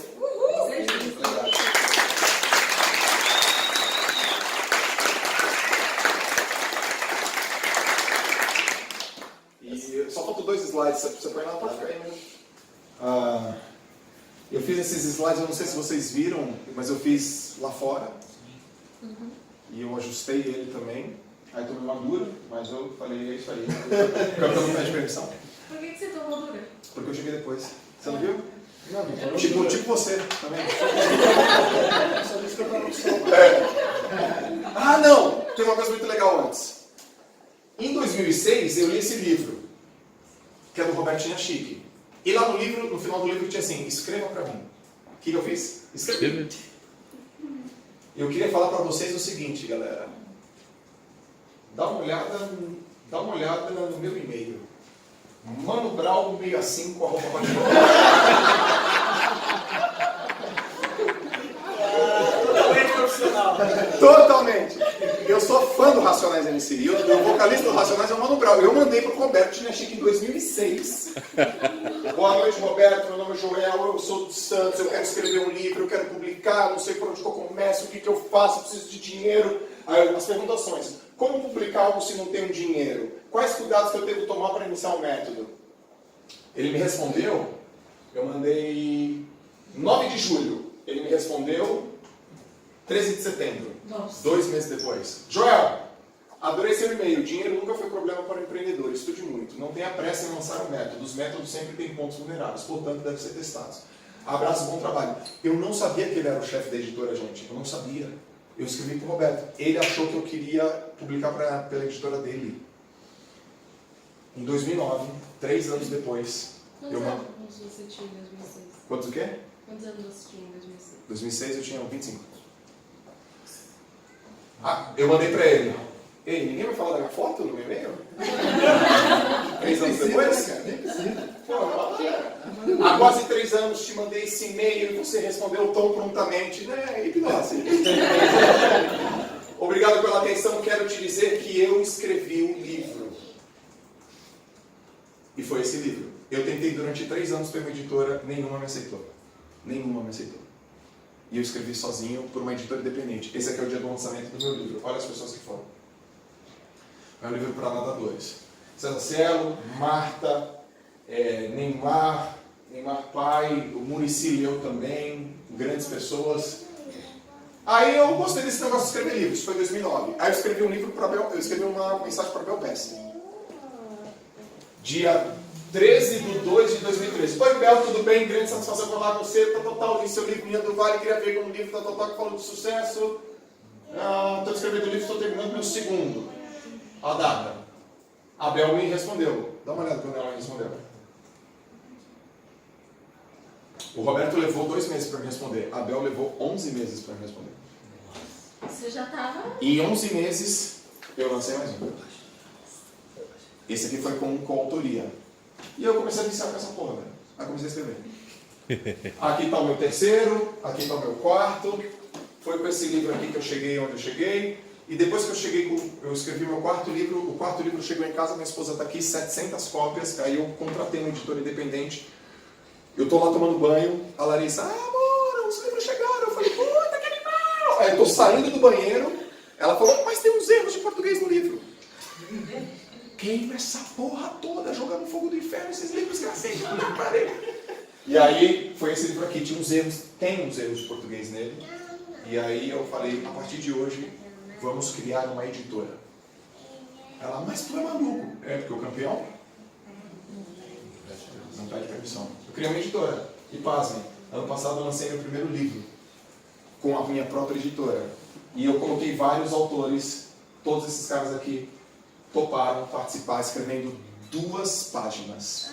E só faltam 2 slides, você põe lá pra ficar aí mesmo. Eu fiz esses slides, eu não sei se vocês viram, mas eu fiz lá fora. E eu ajustei ele também. Aí tomei uma dura, mas eu falei, é isso aí. O capitão não pede permissão. Por que você tomou dura? Porque eu cheguei depois. Você não viu? Não, tipo você também. Não! Tem uma coisa muito legal antes. Em 2006, eu li esse livro, que é do Roberto Chiniachik. E lá no livro, no final do livro, tinha assim, escreva pra mim. O que eu fiz? Escrevi. Eu queria falar pra vocês o seguinte, galera. Dá uma olhada no meu e-mail. ManoBrau65 Totalmente profissional. Totalmente. Eu sou fã do Racionais MC. E o vocalista do Racionais é o Mano Brown. Eu mandei pro Roberto Chiniachik em 2006. Boa noite, Roberto. Meu nome é Joel. Eu sou do Santos. Eu quero escrever um livro. Eu quero publicar. Não sei por onde eu começo. O que eu faço? Eu preciso de dinheiro. Aí as perguntações. Como publicar algo se não tenho dinheiro? Quais cuidados que eu devo tomar para iniciar o método? Ele me respondeu. Eu mandei 9 de julho. Ele me respondeu 13 de setembro. Nossa. 2 meses depois. Joel, adorei seu e-mail. Dinheiro nunca foi problema para o empreendedor. Estude muito. Não tenha pressa em lançar o método. Os métodos sempre têm pontos vulneráveis. Portanto, devem ser testados. Abraço, bom trabalho. Eu não sabia que ele era o chefe da editora, gente. Eu não sabia. Eu escrevi para o Roberto. Ele achou que eu queria publicar pela editora dele. Em 2009, 3 anos depois, Quantos anos você tinha em 2006? Quantos o quê? Quantos anos você tinha em 2006? 2006 eu tinha 25. Ah, eu mandei pra ele. Ei, ninguém vai falar da minha foto no meu e-mail? 3 anos depois? Nem precisa. Pô, há quase 3 anos te mandei esse e-mail e você respondeu tão prontamente. Né, hipnose. Obrigado pela atenção. Quero te dizer que eu escrevi um livro. E foi esse livro. Eu tentei durante 3 anos ter uma editora, nenhuma me aceitou. Nenhuma me aceitou. E eu escrevi sozinho por uma editora independente. Esse aqui é o dia do lançamento do meu livro. Olha as pessoas que foram. É um livro para nadadores. César Cielo, Marta, Neymar Pai, o Muricy leu também, grandes pessoas. Aí eu gostei desse negócio de escrever livros, isso foi em 2009. Aí eu escrevi um livro para eu escrevi uma mensagem para Bel Pesce. Dia 13 de 2 de 2013. Oi, Bel, tudo bem? Grande satisfação falar com você. Total, li seu livro Minha do Vale, queria ver como um livro total que falou de sucesso. Estou escrevendo o livro, estou terminando meu segundo. A data. A Bel me respondeu. Dá uma olhada quando ela me respondeu. O Roberto levou 2 meses para me responder. A Bel levou 11 meses para me responder. Você já estava... Em 11 meses, eu lancei mais um. Esse aqui foi com coautoria. E eu comecei a viciar com essa porra, velho. Aí comecei a escrever. Aqui está o meu terceiro, aqui está o meu quarto. Foi com esse livro aqui que eu cheguei onde eu cheguei. E depois que eu escrevi meu quarto livro, o quarto livro chegou em casa, minha esposa está aqui, 700 cópias. Aí eu contratei uma editora independente. Eu estou lá tomando banho, a Larissa, amor, os livros chegaram. Eu falei, puta que animal! Aí eu estou saindo do banheiro, ela falou, mas tem uns erros de português no livro. Queima essa porra toda, jogando no fogo do inferno, esses livros que acende na parede. E aí, foi esse livro aqui, tinha uns erros, tem uns erros de português nele. E aí eu falei, a partir de hoje, vamos criar uma editora. Ela, mas tu é maluco. É, porque o campeão não pede permissão. Eu criei uma editora. E pasmem, ano passado eu lancei meu primeiro livro com a minha própria editora. E eu coloquei vários autores, todos esses caras aqui toparam participar escrevendo 2 páginas.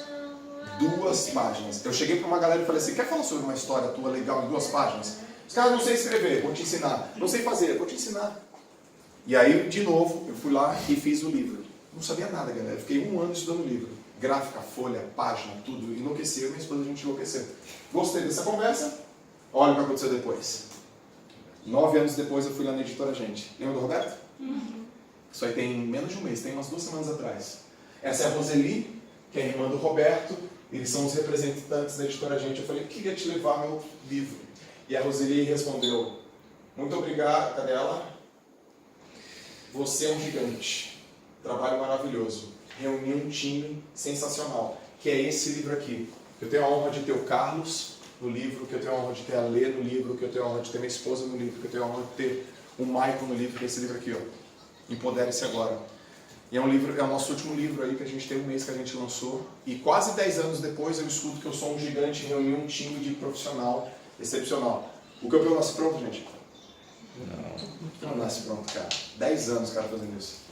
2 páginas. Eu cheguei para uma galera e falei assim, quer falar sobre uma história tua legal em 2 páginas? Os caras, não sei escrever, vou te ensinar. Não sei fazer, vou te ensinar. E aí, de novo, eu fui lá e fiz o livro. Não sabia nada, galera. Fiquei 1 ano estudando o livro. Gráfica, folha, página, tudo. Enlouqueceu, minha esposa, a gente enlouqueceu. Gostei dessa conversa. Olha o que aconteceu depois. 9 anos depois eu fui lá na editora Gente. Lembra do Roberto? Isso aí tem menos de um mês, tem umas 2 semanas atrás. Essa é a Roseli, que é a irmã do Roberto. Eles são os representantes da editora Gente. Eu falei, queria te levar meu livro. E a Roseli respondeu, muito obrigado, cadê ela? Você é um gigante. Trabalho maravilhoso. Reuni um time sensacional, que é esse livro aqui. Eu tenho a honra de ter o Carlos no livro, que eu tenho a honra de ter a Lê no livro, que eu tenho a honra de ter minha esposa no livro, que eu tenho a honra de ter o Michael no livro, que é esse livro aqui, ó. Empodere-se Agora. E é um livro, é o nosso último livro aí, que a gente tem 1 mês que a gente lançou. E quase 10 anos depois eu escuto que eu sou um gigante e reuni um time de profissional excepcional. O campeão nasce pronto, gente? Não nasce pronto, cara. 10 anos, cara, fazendo isso.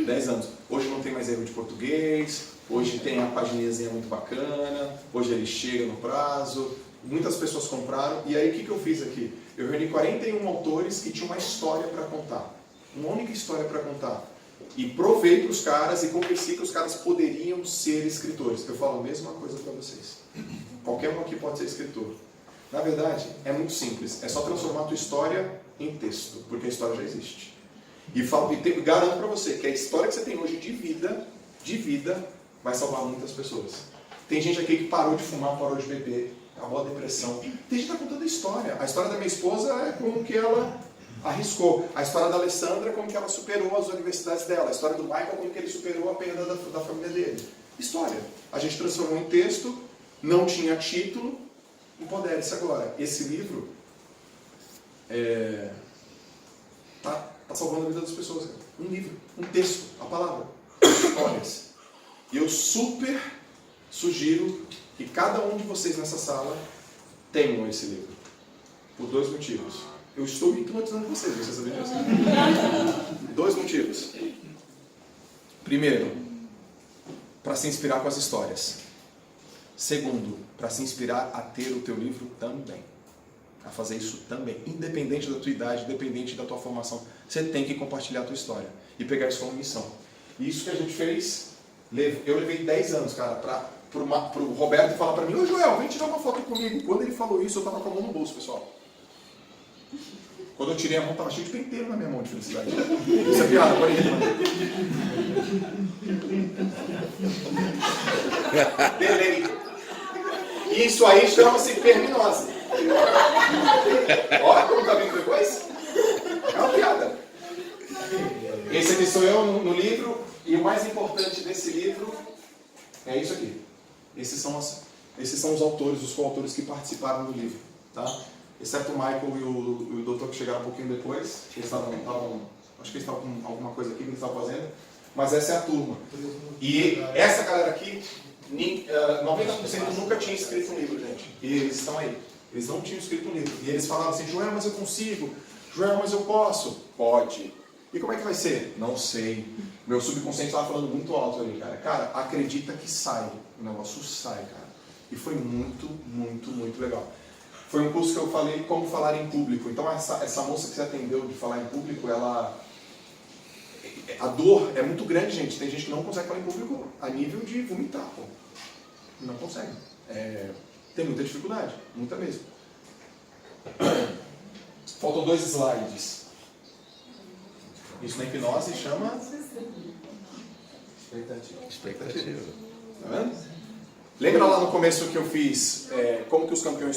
10 anos. Hoje não tem mais erro de português, hoje tem a paginazinha muito bacana, hoje ele chega no prazo, muitas pessoas compraram. E aí o que eu fiz aqui? Eu reuni 41 autores que tinham uma história para contar. Uma única história para contar. E provei para os caras e convenci que os caras poderiam ser escritores. Eu falo a mesma coisa para vocês. Qualquer um aqui pode ser escritor. Na verdade, é muito simples. É só transformar a tua história em texto, porque a história já existe. E garanto para você que a história que você tem hoje de vida, vai salvar muitas pessoas. Tem gente aqui que parou de fumar, parou de beber, acabou a depressão. Tem gente que está contando a história. A história da minha esposa é como que ela arriscou. A história da Alessandra é como que ela superou as universidades dela. A história do Michael é como que ele superou a perda da família dele. História. A gente transformou em texto, não tinha título. Empodere-se Agora. Esse livro tá salvando a vida das pessoas. Cara. Um livro, um texto, a palavra, histórias. E eu super sugiro que cada um de vocês nessa sala tenham esse livro. Por 2 motivos. Eu estou hipnotizando vocês sabiam disso? 2 motivos. Primeiro, para se inspirar com as histórias. Segundo, para se inspirar a ter o teu livro também. A fazer isso também. Independente da tua idade, independente da tua formação, você tem que compartilhar a tua história. E pegar isso como missão. E isso que a gente fez, eu levei 10 anos, cara, pro Roberto falar para mim, ô Joel, vem tirar uma foto comigo. Quando ele falou isso, eu tava com a mão no bolso, pessoal. Quando eu tirei a mão, tava cheio de penteiro na minha mão de felicidade. Isso é piada, pode rir, mano. Delay. Isso aí chama-se perminose. Olha como tá vindo depois. É uma piada. Esse aqui sou eu no livro. E o mais importante desse livro é isso aqui. Esses são os autores, os coautores que participaram do livro. Tá? Exceto o Michael e o doutor que chegaram um pouquinho depois. Eles estavam, acho que eles estavam com alguma coisa aqui que eles estavam fazendo. Mas essa é a turma. E essa galera aqui, 90% nunca tinha escrito um livro, gente. E eles estão aí. Eles não tinham escrito um livro. E eles falavam assim, Joel, mas eu consigo. Joel, mas eu posso. Pode. E como é que vai ser? Não sei. Meu subconsciente estava falando muito alto ali, cara. Cara, acredita que sai. O negócio sai, cara. E foi muito, muito, muito legal. Foi um curso que eu falei como falar em público. Então essa moça que você atendeu de falar em público, a dor é muito grande, gente. Tem gente que não consegue falar em público a nível de vomitar, pô. Não consegue. Tem muita dificuldade, muita mesmo. Faltam 2 slides. Isso na hipnose chama expectativa. Tá vendo? Lembra lá no começo que eu fiz como que os campeões